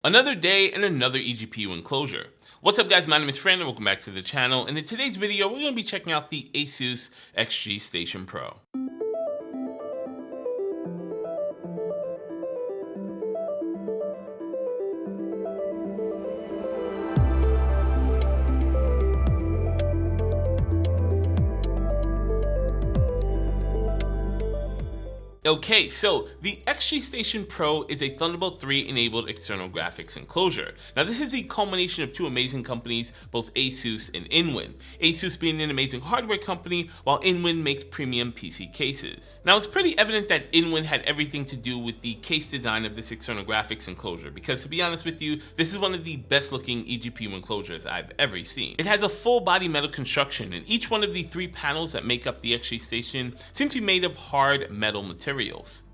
Another day and another eGPU enclosure. What's up guys, my name is Fran and welcome back to the channel, and in today's video we're going to be checking out the Asus XG Station Pro. Okay, so the XG Station Pro is a Thunderbolt 3 enabled external graphics enclosure. Now this is the culmination of two amazing companies, both Asus and Inwin. Asus being an amazing hardware company, while Inwin makes premium PC cases. Now it's pretty evident that Inwin had everything to do with the case design of this external graphics enclosure, because to be honest with you, this is one of the best looking eGPU enclosures I've ever seen. It has a full body metal construction, and each one of the three panels that make up the XG Station seem to be made of hard metal materials.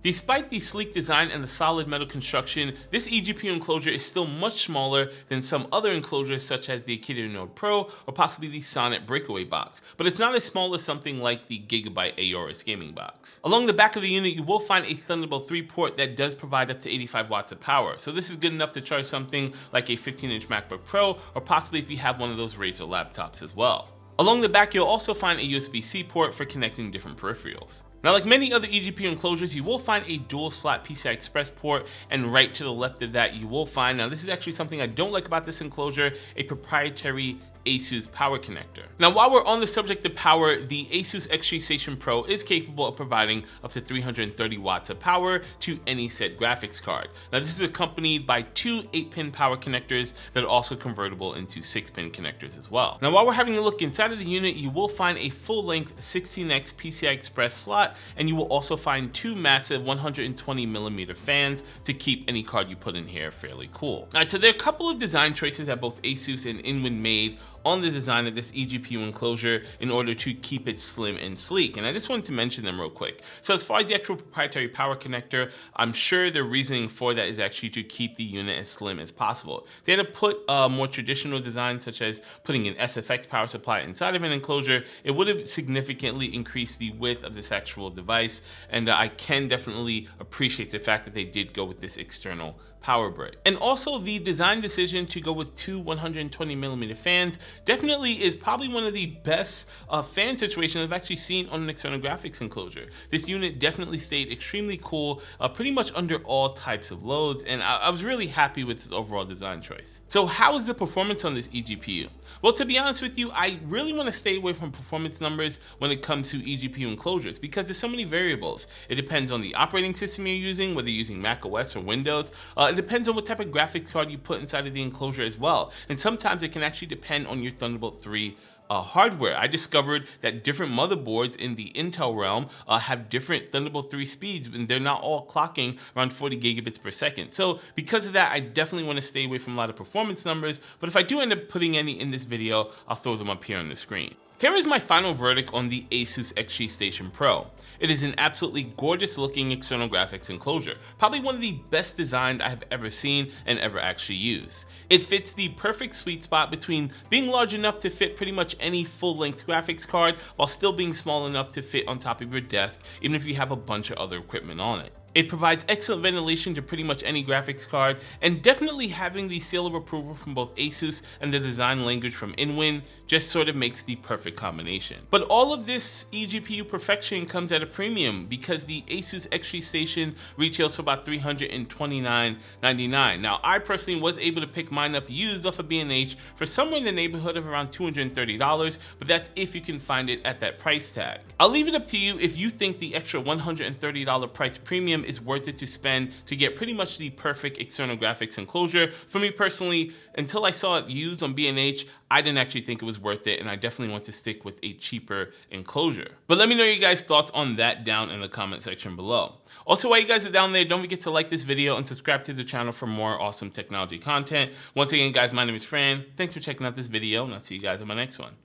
Despite the sleek design and the solid metal construction, this eGPU enclosure is still much smaller than some other enclosures such as the Acuity Node Pro or possibly the Sonnet Breakaway box, but it's not as small as something like the Gigabyte Aorus gaming box. Along the back of the unit you will find a Thunderbolt 3 port that does provide up to 85 watts of power, so this is good enough to charge something like a 15-inch MacBook Pro or possibly if you have one of those Razer laptops as well. Along the back you'll also find a USB-C port for connecting different peripherals. Now, like many other eGPU enclosures, you will find a dual slot PCI Express port, and right to the left of that you will find, now this is actually something I don't like about this enclosure, a proprietary Asus power connector. Now while we're on the subject of power, the Asus XG Station Pro is capable of providing up to 330 watts of power to any said graphics card. Now this is accompanied by two 8-pin power connectors that are also convertible into 6-pin connectors as well. Now while we're having a look inside of the unit, you will find a full-length 16x PCI Express slot, and you will also find two massive 120mm fans to keep any card you put in here fairly cool. Alright, so there are a couple of design choices that both Asus and Inwin made on the design of this eGPU enclosure in order to keep it slim and sleek, and I just wanted to mention them real quick. So as far as the actual proprietary power connector, I'm sure the reasoning for that is actually to keep the unit as slim as possible. They had to put a more traditional design such as putting an SFX power supply inside of an enclosure. It would have significantly increased the width of this actual device, and I can definitely appreciate the fact that they did go with this external power brick. And also the design decision to go with two 120mm fans definitely is probably one of the best fan situations I've actually seen on an external graphics enclosure. This unit definitely stayed extremely cool, pretty much under all types of loads, and I was really happy with this overall design choice. So how is the performance on this eGPU? Well, to be honest with you, I really want to stay away from performance numbers when it comes to eGPU enclosures because there's so many variables. It depends on the operating system you're using, whether you're using Mac OS or Windows. It depends on what type of graphics card you put inside of the enclosure as well, and sometimes it can actually depend on your Thunderbolt 3 hardware. I discovered that different motherboards in the Intel realm have different Thunderbolt 3 speeds, and they're not all clocking around 40 gigabits per second. So because of that, I definitely want to stay away from a lot of performance numbers, but if I do end up putting any in this video, I'll throw them up here on the screen. Here is my final verdict on the Asus XG Station Pro. It is an absolutely gorgeous looking external graphics enclosure, probably one of the best designed I have ever seen and ever actually used. It fits the perfect sweet spot between being large enough to fit pretty much any full-length graphics card while still being small enough to fit on top of your desk even if you have a bunch of other equipment on it. It provides excellent ventilation to pretty much any graphics card, and definitely having the seal of approval from both Asus and the design language from Inwin just sort of makes the perfect combination. But all of this eGPU perfection comes at a premium because the Asus XG Station retails for about $329.99. Now I personally was able to pick mine up used off of B&H for somewhere in the neighborhood of around $230, but that's if you can find it at that price tag. I'll leave it up to you if you think the extra $130 price premium is worth it to spend to get pretty much the perfect external graphics enclosure. For me personally, until I saw it used on B&H, I didn't actually think it was worth it, and I definitely want to stick with a cheaper enclosure. But let me know your guys' thoughts on that down in the comment section below. Also, while you guys are down there, don't forget to like this video and subscribe to the channel for more awesome technology content. Once again, guys, my name is Fran. Thanks for checking out this video, and I'll see you guys in my next one.